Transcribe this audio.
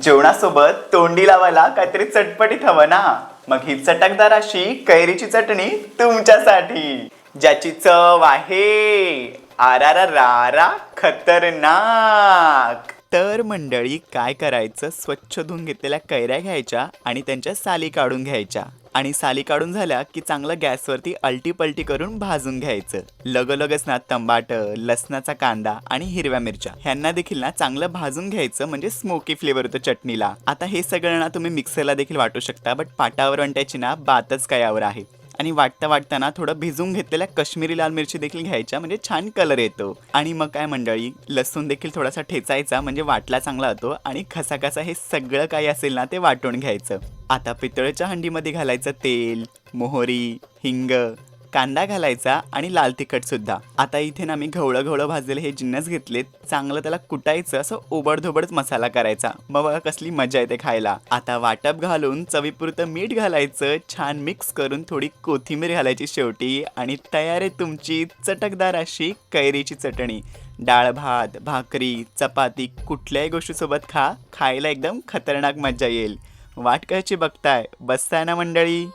जेवणासोबत तोंडी लावायला काहीतरी चटपटीत हवं ना. मग ही चटकदार अशी कैरीची चटणी तुमच्यासाठी, ज्याची चव आहे आरारारा खतरनाक. तर मंडळी, काय करायचं, स्वच्छ धुवून घेतलेल्या कैऱ्या घ्यायच्या आणि त्यांच्या साली काढून घ्यायच्या. आणि साली काढून झाल्या की चांगलं गॅसवरती अलटी पलटी करून भाजून घ्यायचं. लगोलगच ना टमाटर, लसणाचा कांदा आणि हिरव्या मिरच्या ह्यांना देखील ना चांगलं भाजून घ्यायचं, म्हणजे स्मोकी फ्लेवर होतो चटणीला. आता हे सगळं ना तुम्ही मिक्सरला देखील वाटू शकता, बट पाटावर वाटायची ना बातच काय यावर आहे. आणि वाटता वाटताना थोडं भिजून घेतलेल्या काश्मीरी लाल मिरची देखील घ्यायच्या, म्हणजे छान कलर येतो. आणि मग काय मंडळी, लसूण देखील थोडासा ठेचायचा, म्हणजे वाटला चांगला होतो. आणि खसाखसा हे सगळं काही असेल ना ते वाटून घ्यायचं. आता पितळेच्या हंडीमध्ये घालायचं तेल, मोहरी, हिंग, कांदा घालायचा आणि लाल तिखट सुद्धा. आता इथे ना मी घवळं भाजलेले हे जिन्नस घेतलेत. चांगलं त्याला कुटायचं, असं ओबडधोबडच मसाला करायचा. मग बघा कसली मजा येते खायला. आता वाटप घालून चवीपुरतं मीठ घालायचं, छान मिक्स करून थोडी कोथिंबीर घालायची शेवटी, आणि तयार आहे तुमची चटकदार अशी कैरीची चटणी. डाळ भात, भाकरी, चपाती कुठल्याही गोष्टीसोबत खायला एकदम खतरनाक मजा येईल. वाट कशी बघताय, बसताय ना मंडळी?